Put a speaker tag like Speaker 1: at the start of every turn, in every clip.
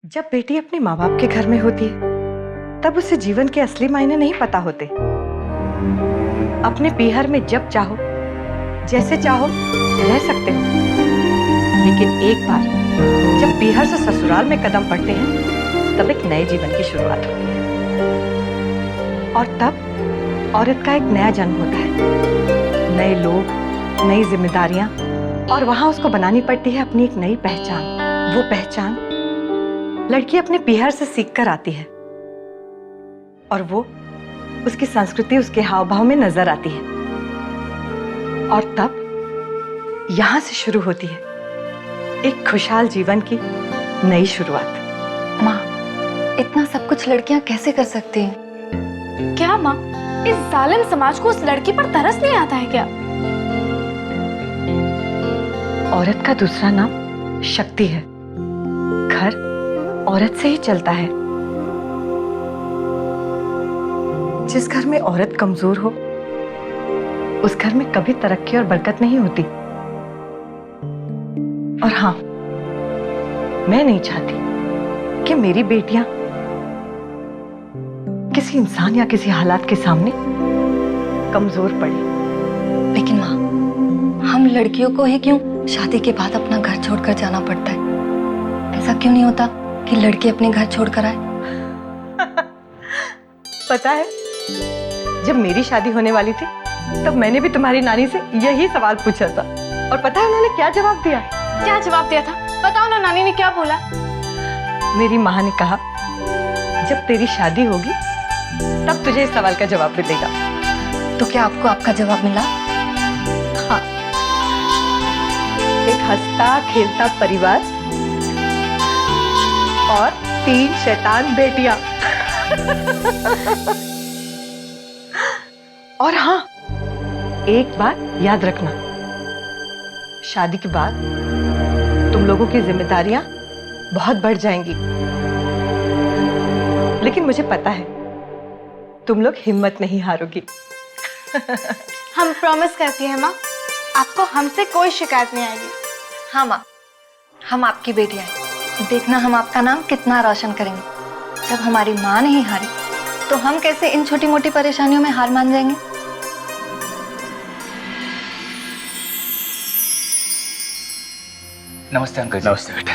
Speaker 1: जब बेटी अपने माँ बाप के घर में होती है तब उसे जीवन के असली मायने नहीं पता होते। अपने पीहर में जब चाहो जैसे चाहो रह सकते हो, लेकिन एक बार जब पीहर से ससुराल में कदम पड़ते हैं तब एक नए जीवन की शुरुआत होती है और तब औरत का एक नया जन्म होता है। नए लोग, नई जिम्मेदारियां और वहां उसको बनानी पड़ती है अपनी एक नई पहचान। वो पहचान लड़की अपने पीहर से सीख कर आती है और वो उसकी संस्कृति उसके हाव भाव में नजर आती है और तब यहां से शुरू होती है एक खुशहाल जीवन की नई शुरुआत।
Speaker 2: माँ, इतना सब कुछ लड़कियां कैसे कर सकती हैं?
Speaker 3: क्या माँ, इस जालिम समाज को उस लड़की पर तरस नहीं आता है क्या?
Speaker 1: औरत का दूसरा नाम शक्ति है। घर औरत से ही चलता है। जिस घर में औरत कमजोर हो उस घर में कभी तरक्की और बरकत नहीं होती। और हाँ, मैं नहीं चाहती कि मेरी बेटियां किसी इंसान या किसी हालात के सामने कमजोर पड़े।
Speaker 2: लेकिन माँ, हम लड़कियों को ही क्यों शादी के बाद अपना घर छोड़कर जाना पड़ता है? ऐसा क्यों नहीं होता कि लड़की अपने घर छोड़कर आए?
Speaker 1: पता है, जब मेरी शादी होने वाली थी तब मैंने भी तुम्हारी नानी से यही सवाल पूछा था और पता है उन्होंने क्या जवाब दिया?
Speaker 3: क्या जवाब दिया था? बताओ ना, नानी ने क्या बोला?
Speaker 1: मेरी माँ ने कहा, जब तेरी शादी होगी तब तुझे इस सवाल का जवाब मिलेगा।
Speaker 2: तो क्या आपको आपका जवाब मिला?
Speaker 1: हाँ, एक हंसता खेलता परिवार और 3 शैतान बेटियां। और हाँ, एक बात याद रखना, शादी के बाद तुम लोगों की जिम्मेदारियां बहुत बढ़ जाएंगी, लेकिन मुझे पता है तुम लोग हिम्मत नहीं हारोगी।
Speaker 3: हम प्रॉमिस करती हैं माँ, आपको हमसे कोई शिकायत नहीं आएगी।
Speaker 2: हाँ माँ, हम आपकी बेटियां हैं। देखना हम आपका नाम कितना रोशन करेंगे। जब हमारी माँ नहीं हारी तो हम कैसे इन छोटी मोटी परेशानियों में हार मान जाएंगे?
Speaker 4: नमस्ते अंकल जी।
Speaker 5: नमस्ते बेटा।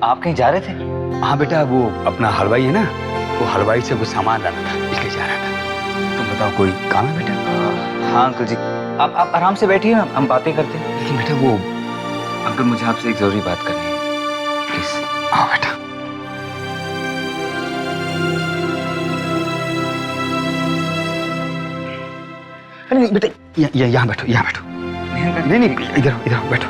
Speaker 4: आप कहीं जा रहे थे?
Speaker 5: हाँ बेटा, वो अपना हलवाई है ना, वो हलवाई से कुछ सामान लाना था, इसलिए जा रहा था। तुम बताओ, कोई काम है बेटा?
Speaker 4: हाँ अंकल जी, आप आराम से बैठिए, हम बातें करते हैं।
Speaker 5: लेकिन बेटा वो
Speaker 4: अंकल, मुझे आपसे एक जरूरी बात करनी है, प्लीज।
Speaker 5: हाँ बेटा। अरे नहीं बेटा, यहाँ बैठो, यहाँ बैठो। नहीं नहीं, इधर बैठो।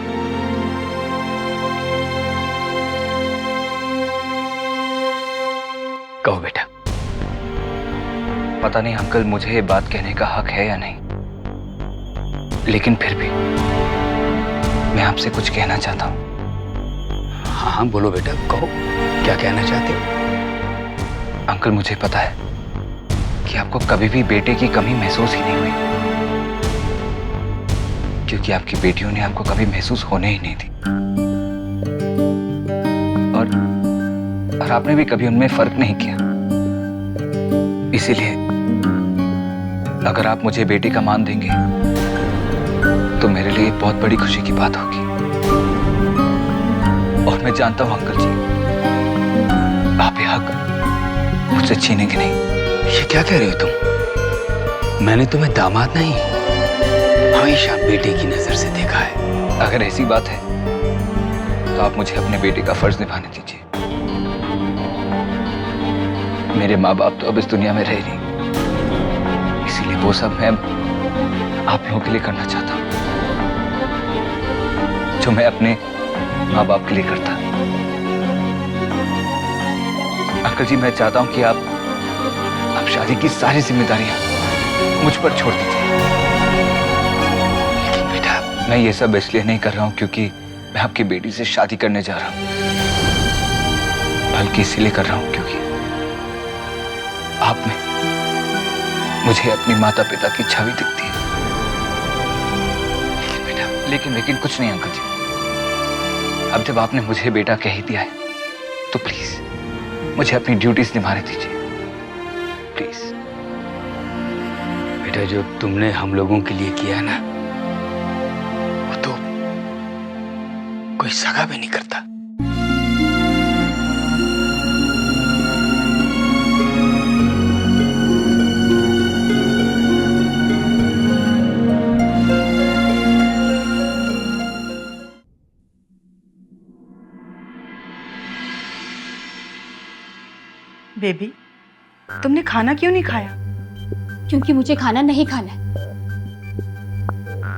Speaker 5: कहो बेटा।
Speaker 4: पता नहीं अंकल, मुझे ये बात कहने का हक है या नहीं, लेकिन फिर भी मैं आपसे कुछ कहना चाहता हूँ।
Speaker 5: हाँ हाँ बोलो बेटा, कहो क्या कहना चाहते हो?
Speaker 4: अंकल, मुझे पता है कि आपको कभी भी बेटे की कमी महसूस ही नहीं हुई, क्योंकि आपकी बेटियों ने आपको कभी महसूस होने ही नहीं दी और आपने भी कभी उनमें फर्क नहीं किया। इसीलिए अगर आप मुझे बेटी का मान देंगे तो मेरे लिए बहुत बड़ी खुशी की बात होगी। और मैं जानता हूं अंकल जी, आप ये हक मुझसे छीनेंगे नहीं।
Speaker 5: ये क्या कह रहे हो तुम? मैंने तुम्हें दामाद नहीं, हमेशा बेटे की नजर से देखा है।
Speaker 4: अगर ऐसी बात है तो आप मुझे अपने बेटे का फर्ज निभाने दीजिए। मेरे माँ बाप तो अब इस दुनिया में रहे नहीं, इसीलिए वो सब मैं आप लोगों के लिए करना चाहता हूँ जो मैं अपने माँ बाप के लिए करता। अंकल जी, मैं चाहता हूँ कि आप शादी की सारी जिम्मेदारियां मुझ पर छोड़ दीजिए।
Speaker 5: लेकिन बेटा,
Speaker 4: मैं ये सब इसलिए नहीं कर रहा हूँ क्योंकि मैं आपकी बेटी से शादी करने जा रहा हूँ, बल्कि इसीलिए कर रहा हूँ क्योंकि आप में मुझे अपनी माता पिता की छवि दिखती है।
Speaker 5: लेकिन बेटा,
Speaker 4: लेकिन कुछ नहीं अंकल जी, अब जब आपने मुझे बेटा कह ही दिया है तो प्लीज मुझे अपनी ड्यूटीज निभाने दीजिए प्लीज।
Speaker 5: बेटा, जो तुमने हम लोगों के लिए किया ना, वो तो कोई सगा भी नहीं करता।
Speaker 1: बेबी, तुमने खाना क्यों नहीं खाया?
Speaker 6: क्योंकि मुझे खाना नहीं खाना है।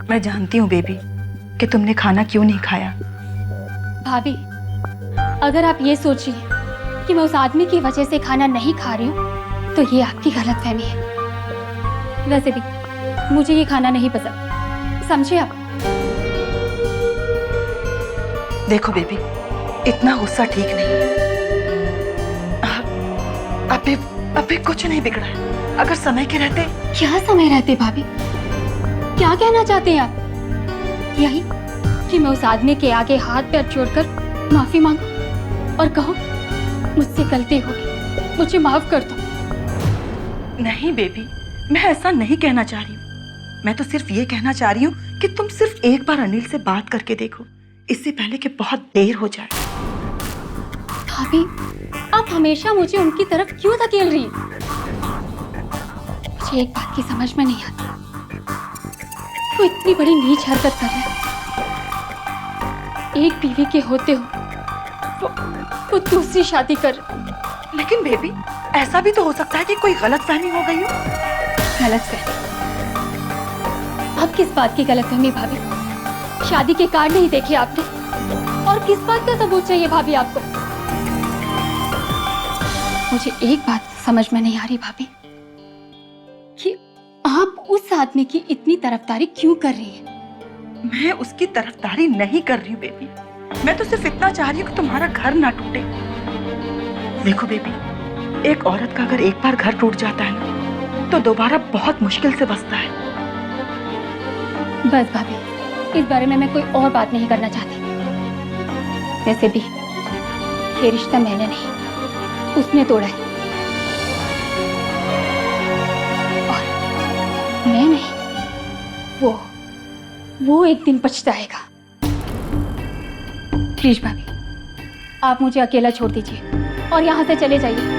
Speaker 1: मैं जानती हूँ बेबी कि तुमने खाना क्यों नहीं खाया।
Speaker 6: भाभी, अगर आप ये सोच रही हैं कि मैं उस आदमी की वजह से खाना नहीं खा रही हूँ तो ये आपकी गलतफहमी है। वैसे भी मुझे ये खाना नहीं पसंद, समझे आप?
Speaker 1: देखो बेबी, इतना गुस्सा ठीक नहीं। अभी कुछ नहीं बिगड़ा है। अगर समय के रहते।
Speaker 6: क्या समय रहते भाभी? क्या कहना चाहते हैं आप? यही कि मैं उस आदमी के आगे हाथ पैर जोड़कर माफी मांगू और कहूँ मुझसे गलती होगी, मुझे माफ कर दो।
Speaker 1: नहीं बेबी, मैं ऐसा नहीं कहना चाह रही हूँ। मैं तो सिर्फ ये कहना चाह रही हूँ कि तुम सिर्फ एक बार अनिल से बात करके देखो, इससे पहले कि बहुत देर हो जाए।
Speaker 6: भाभी, आप हमेशा मुझे उनकी तरफ क्यों धकेल रही हैं? मुझे एक बात की समझ में नहीं आती, वो इतनी बड़ी नीच हरकत कर रहे हैं। एक बीवी के होते हो वो दूसरी शादी कर।
Speaker 1: लेकिन बेबी, ऐसा भी तो हो सकता है कि कोई गलतफहमी हो गई हो।
Speaker 6: गलतफहमी? अब किस बात की गलतफहमी भाभी? शादी के कार्ड नहीं देखे आपने? और किस बात का सबूत चाहिए भाभी आपको? मुझे एक बात समझ में नहीं आ रही भाभी कि आप उस आदमी की इतनी तरफदारी क्यों कर रही हैं?
Speaker 1: मैं उसकी तरफदारी नहीं कर रही हूँ बेबी। मैं तो सिर्फ इतना चाह रही हूँ कि तुम्हारा घर ना टूटे। देखो बेबी, एक औरत का अगर एक बार घर टूट जाता है ना, तो दोबारा बहुत मुश्किल से बसता है।
Speaker 6: बस भाभी, इस बारे में मैं कोई और बात नहीं करना चाहती। वैसे भी ये रिश्ता मैंने नहीं, उसने तोड़ा है। और मैं नहीं, वो एक दिन पछताएगा। प्लीज भाभी, आप मुझे अकेला छोड़ दीजिए और यहाँ से चले जाइए।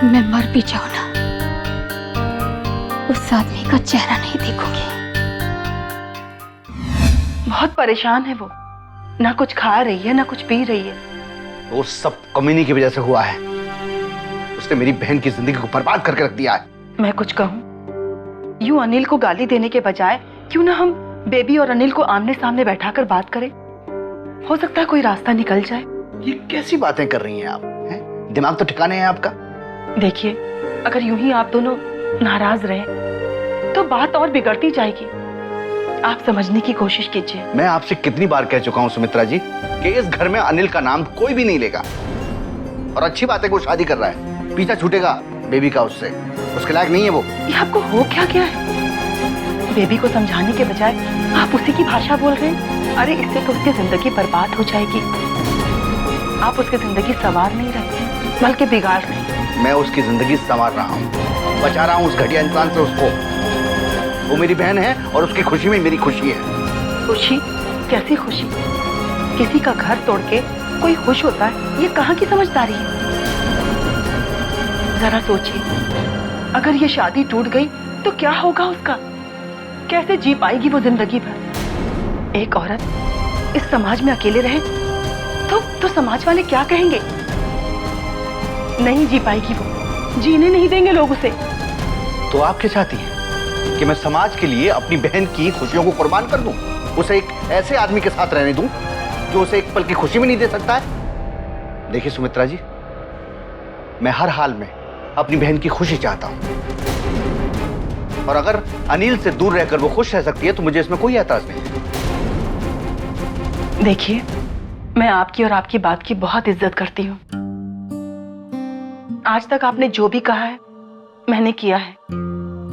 Speaker 6: मैं मर भी जाऊं ना, उस आदमी का चेहरा नहीं देखूंगी।
Speaker 1: बहुत परेशान है वो, ना कुछ खा रही है ना कुछ पी रही है।
Speaker 7: वो सब कमीनी की वजह से हुआ है। उसने मेरी बहन की जिंदगी को बर्बाद करके रख दिया है।
Speaker 1: मैं कुछ कहूँ? यूं अनिल को गाली देने के बजाय क्यों ना हम बेबी और अनिल को आमने सामने बैठाकर बात करें? हो सकता है कोई रास्ता निकल जाए।
Speaker 7: ये कैसी बातें कर रही हैं आप? हैं? दिमाग तो ठिकाने है आपका?
Speaker 1: देखिए, अगर यूं ही आप दोनों नाराज रहे तो बात और बिगड़ती जाएगी। आप समझने की कोशिश कीजिए।
Speaker 7: मैं आपसे कितनी बार कह चुका हूं सुमित्रा जी कि इस घर में अनिल का नाम कोई भी नहीं लेगा। और अच्छी बात है कि वो शादी कर रहा है, पीछा छूटेगा बेबी का उससे। उसके लायक नहीं है वो।
Speaker 1: ये आपको हो क्या गया है? बेबी को समझाने के बजाय आप उसी की भाषा बोल रहे हैं। अरे इससे तो उसकी जिंदगी बर्बाद हो जाएगी। आप उसकी जिंदगी संवार नहीं रहे हैं, बल्कि बिगाड़ रहे हैं।
Speaker 7: मैं उसकी जिंदगी संवार रहा हूँ, बचा रहा हूँ उस घटिया इंसान से उसको। वो मेरी बहन है और उसकी खुशी में मेरी खुशी है।
Speaker 1: खुशी? कैसी खुशी? किसी का घर तोड़ के कोई खुश होता है? ये कहाँ की समझदारी है? जरा सोचिए, अगर ये शादी टूट गई तो क्या होगा उसका? कैसे जी पाएगी वो जिंदगी भर? एक औरत इस समाज में अकेले रहे तो समाज वाले क्या कहेंगे? नहीं जी पाएगी वो, जीने नहीं देंगे लोग उसे।
Speaker 7: तो आप क्या चाहती हैं कि मैं समाज के लिए अपनी बहन की खुशियों को कुर्बान कर दूं? उसे एक ऐसे आदमी के साथ रहने दूं जो उसे एक पल की खुशी भी नहीं दे सकता है? देखिए सुमित्रा जी, मैं हर हाल में अपनी बहन की खुशी चाहता हूं, और अगर अनिल से दूर रहकर वो खुश रह सकती है तो मुझे इसमें कोई एतराज नहीं है।
Speaker 1: देखिए, मैं आपकी और आपकी बात की बहुत इज्जत करती हूँ।
Speaker 8: आज तक आपने जो भी कहा है मैंने किया है,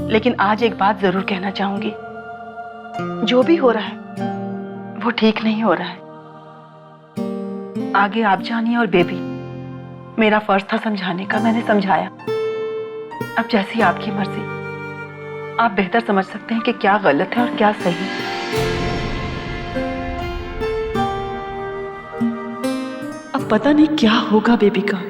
Speaker 8: लेकिन आज एक बात जरूर कहना चाहूंगी। जो भी हो रहा है वो ठीक नहीं हो रहा है। आगे आप जानिए और बेबी, मेरा फर्ज था समझाने का, मैंने समझाया। अब जैसी आपकी मर्जी, आप बेहतर समझ सकते हैं कि क्या गलत है और क्या सही। अब पता नहीं क्या होगा बेबी का।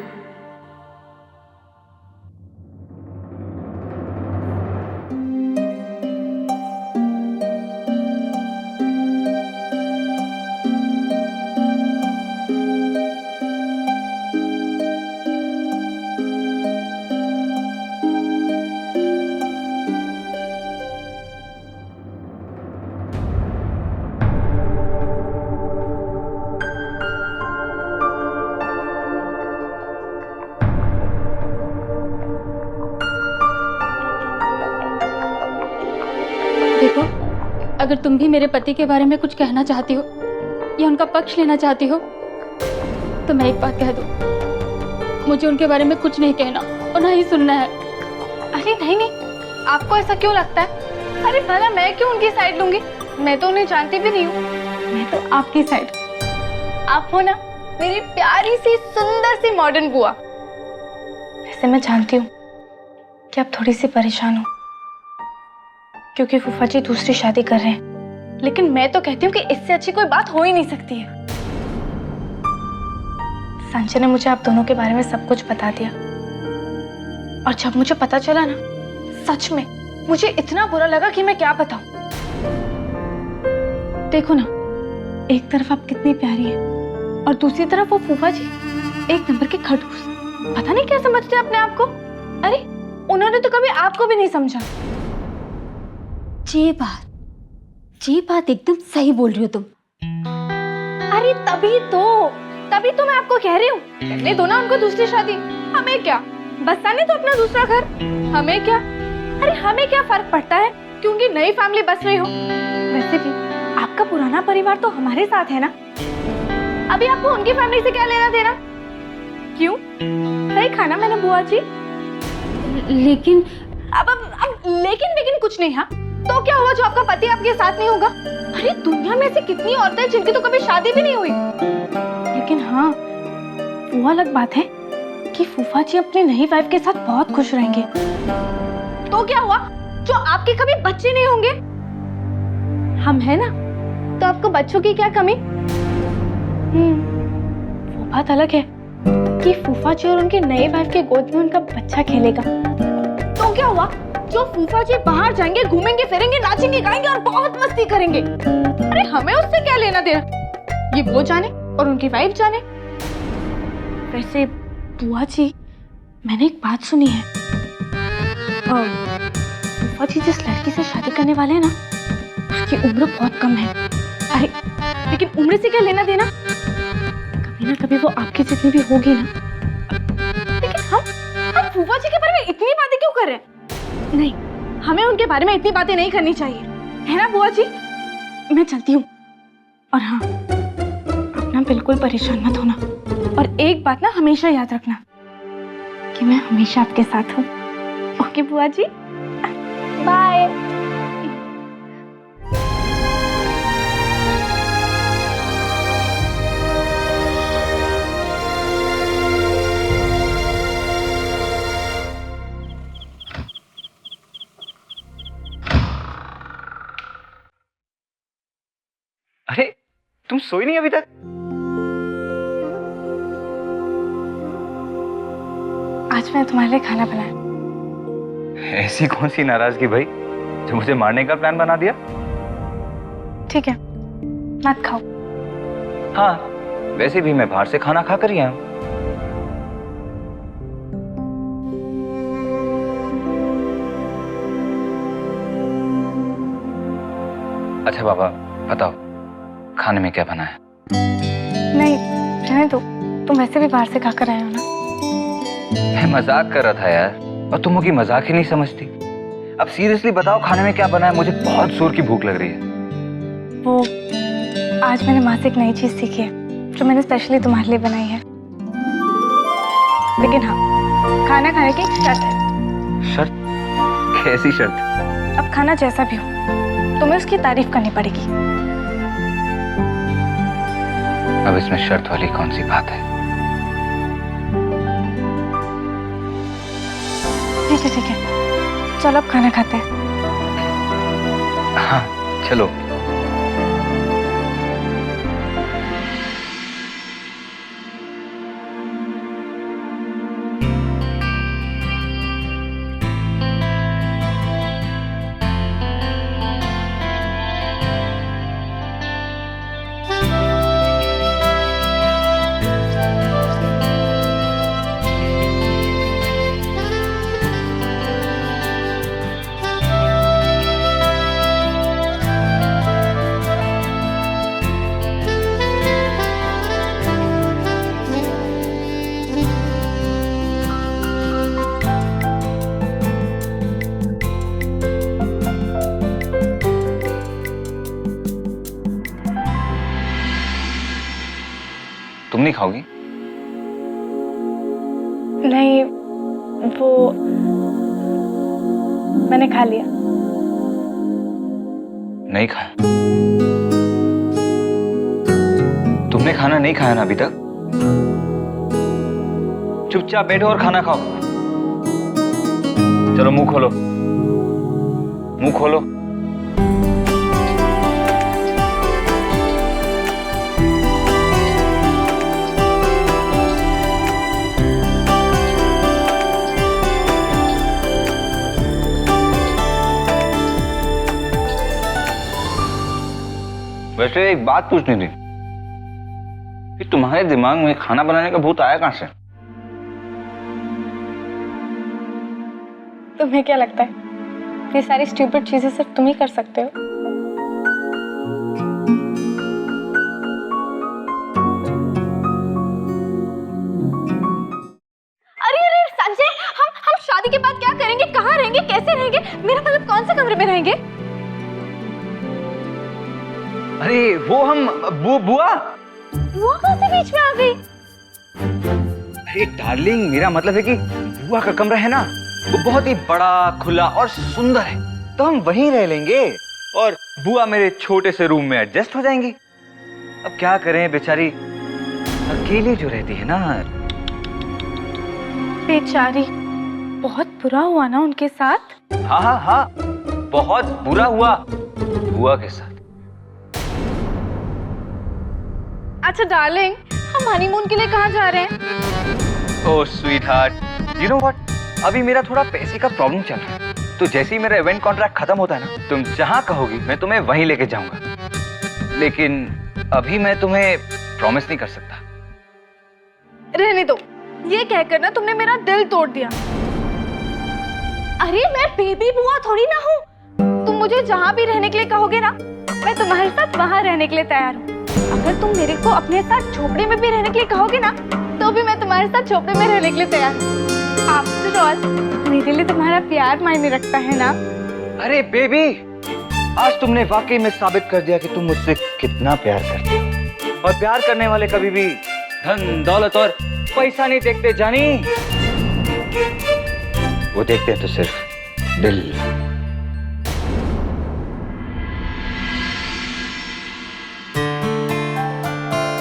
Speaker 6: देखो, अगर तुम भी मेरे पति के बारे में कुछ कहना चाहती हो या उनका पक्ष लेना चाहती हो तो मैं एक बात कह दूं, मुझे उनके बारे में कुछ नहीं कहना और ना ही सुनना है।
Speaker 3: अरे नहीं नहीं, आपको ऐसा क्यों लगता है? अरे भला मैं क्यों उनकी साइड लूंगी? मैं तो उन्हें जानती भी नहीं हूँ। मैं तो आपकी साइड। आप हो ना मेरी प्यारी सी सुंदर सी मॉडर्न बुआ। वैसे मैं जानती हूँ कि आप थोड़ी सी परेशान हो क्योंकि फूफा जी दूसरी शादी कर रहे हैं, लेकिन मैं तो कहती हूँ कि इससे अच्छी कोई बात हो ही नहीं सकती है। संजय ने मुझे आप दोनों के बारे में सब कुछ बता दिया और जब मुझे पता चला ना, सच में मुझे इतना बुरा लगा कि मैं क्या बताऊं। देखो ना, एक तरफ आप कितनी प्यारी हैं और दूसरी तरफ वो फूफा जी एक नंबर के खड़ूस। पता नहीं क्या समझते हैं अपने आप को। अरे उन्होंने तो कभी आपको भी नहीं समझा।
Speaker 6: ये बात एकदम सही बोल रही हो तुम।
Speaker 3: अरे तभी तो मैं आपको कह रही हूँ, करने दो ना उनको दूसरी शादी। हमें क्या, बस आने तो अपना दूसरा घर। हमें क्या, अरे हमें क्या फर्क पड़ता है क्योंकि नई फैमिली बस रही हो। वैसे भी आपका पुराना परिवार तो हमारे साथ है ना, अभी आपको उनकी फैमिली से क्या लेना देना? क्यों, सही खाना मैंने बुआ जी।
Speaker 6: लेकिन
Speaker 3: अब लेकिन कुछ नहीं। हाँ तो क्या हुआ जो आपका पति आपके साथ नहीं होगा? अरे दुनिया में ऐसी कितनी औरतें हैं जिनकी तो कभी शादी भी नहीं हुई। लेकिन हाँ, वो अलग बात है कि फूफा जी अपनी नई वाइफ के साथ बहुत खुश रहेंगे। तो क्या हुआ जो आपके कभी बच्चे नहीं होंगे? हम है ना, तो आपको बच्चों की क्या कमी? वो बात अलग है कि फूफा जी और उनके नए वाइफ के गोद में उनका बच्चा खेलेगा। तो क्या हुआ जो फूफा जी बाहर जाएंगे, घूमेंगे फिरेंगे, नाचेंगे गाएंगे और बहुत मस्ती करेंगे? अरे हमें उससे क्या लेना देना, ये वो जाने और उनकी वाइफ जाने। वैसे बुआ जी, मैंने एक बात सुनी है, फूफा जी जिस लड़की से शादी करने वाले हैं ना, उसकी उम्र बहुत कम है। अरे लेकिन उम्र से क्या लेना देना, कभी ना कभी वो आपकी जितनी भी होगी ना। लेकिन हम फूफा जी के बारे में इतनी बातें क्यों कर रहे हैं? नहीं, हमें उनके बारे में इतनी बातें नहीं करनी चाहिए, है ना बुआ जी? मैं चलती हूँ। और हाँ, आप ना बिल्कुल परेशान मत होना और एक बात ना हमेशा याद रखना कि मैं हमेशा आपके साथ हूँ। ओके बुआ जी, बाय।
Speaker 4: अरे तुम सोई नहीं अभी तक?
Speaker 3: आज मैंने तुम्हारे लिए खाना बनाया।
Speaker 4: ऐसी कौन सी नाराजगी भाई जो मुझे मारने का प्लान बना दिया?
Speaker 3: ठीक है, मत खाओ।
Speaker 4: हाँ, वैसे भी मैं बाहर से खाना खाकर ही आया हूं। अच्छा बाबा, बताओ खाने में क्या बना है?
Speaker 3: नहीं रहने दो, तुम वैसे भी बाहर से खाकर आए हो ना।
Speaker 4: मैं मजाक कर रहा था यार, और तुम की मजाक ही नहीं समझती। अब सीरियसली बताओ खाने में क्या बना है, मुझे बहुत जोर की भूख लग रही है।
Speaker 3: वो आज मैंने माँ से एक नई चीज सीखी है जो मैंने स्पेशली तुम्हारे लिए बनाई है। लेकिन हाँ, खाना खाने की एक शर्त है।
Speaker 4: शर्त? कैसी शर्त?
Speaker 3: अब खाना जैसा भी हो तुम्हें उसकी तारीफ करनी पड़ेगी।
Speaker 4: अब इसमें शर्त वाली कौन सी बात है?
Speaker 3: ठीक है चलो अब खाना खाते हैं।
Speaker 4: हाँ चलो। तुम नहीं खाओगी?
Speaker 3: नहीं वो मैंने खा लिया।
Speaker 4: नहीं खाया? तुमने खाना नहीं खाया ना अभी तक? चुपचाप बैठो और खाना खाओ। चलो मुंह खोलो, मुंह खोलो। वैसे एक बात पूछनी थी कि तुम्हारे दिमाग में खाना बनाने का भूत आया कहां से?
Speaker 3: तुम्हें क्या लगता है ये सारी स्टूपिड चीजें सिर्फ तुम ही कर सकते हो? अरे अरे संजय, हम शादी के बाद क्या करेंगे, कहाँ रहेंगे, कैसे रहेंगे? मेरा मतलब कौन से कमरे में रहेंगे?
Speaker 4: अरे वो हम बुआ
Speaker 3: कहाँ से बीच में आ गई?
Speaker 4: अरे डार्लिंग, मेरा मतलब है कि बुआ का कमरा है ना, वो बहुत ही बड़ा, खुला और सुंदर है, तो हम वहीं रह लेंगे और बुआ मेरे छोटे से रूम में एडजस्ट हो जाएंगी। अब क्या करें, बेचारी अकेली जो रहती है ना।
Speaker 3: बेचारी, बहुत बुरा हुआ ना उनके साथ?
Speaker 4: हाँ हाँ हाँ, बहुत बुरा हुआ बुआ के साथ।
Speaker 3: अच्छा डार्लिंग, हम हनीमून के लिए कहाँ जा रहे हैं?
Speaker 4: Oh sweetheart, you know what, अभी मेरा थोड़ा पैसे का प्रॉब्लम चल रहा है, तो जैसे ही मेरा इवेंट कॉन्ट्रैक्ट खत्म होता है ना, तुम जहां कहोगी मैं तुम्हें वहीं लेके जाऊंगा। लेकिन अभी मैं तुम्हें प्रॉमिस नहीं कर सकता।
Speaker 3: रहने दो, ये कहकर ना तुमने मेरा दिल तोड़ दिया। अरे मैं बेबी बुआ थोड़ी ना हूँ। तुम मुझे जहाँ भी रहने के लिए कहोगे ना, मैं तुम्हारे साथ वहाँ रहने के लिए तैयार हूँ। अगर तुम मेरे को अपने साथ झोपड़ी में भी रहने के लिए कहोगे ना, तो भी मैं तुम्हारे साथ झोपड़ी में रहने के लिए तैयार हूँ। आफ्टर ऑल, मेरे लिए तुम्हारा प्यार मायने रखता है ना?
Speaker 4: अरे बेबी, आज तुमने वाकई में साबित कर दिया कि तुम मुझसे कितना प्यार करती हो, और प्यार करने वाले कभी भी धन दौलत और पैसा नहीं देखते जानी, वो देखते हैं तो सिर्फ दिल।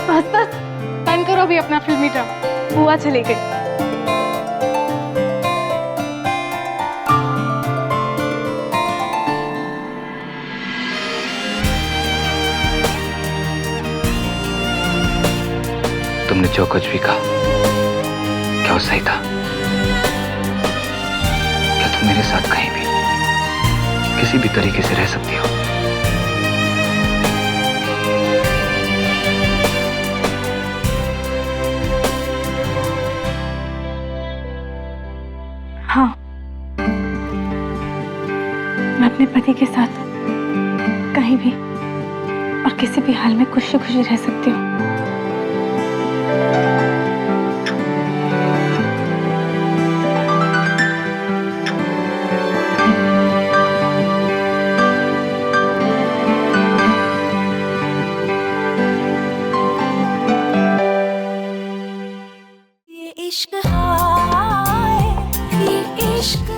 Speaker 3: बस बस, बंद करो अभी अपना फिल्मी ड्रामा। बुआ चली गई।
Speaker 4: तुमने जो कुछ भी कहा, क्या वो सही था? क्या तुम मेरे साथ कहीं भी किसी भी तरीके से रह सकती हो?
Speaker 3: हाँ, मैं अपने पति के साथ कहीं भी और किसी भी हाल में खुशी खुशी रह सकती हूँ।
Speaker 9: ये इश्क हाय इश्क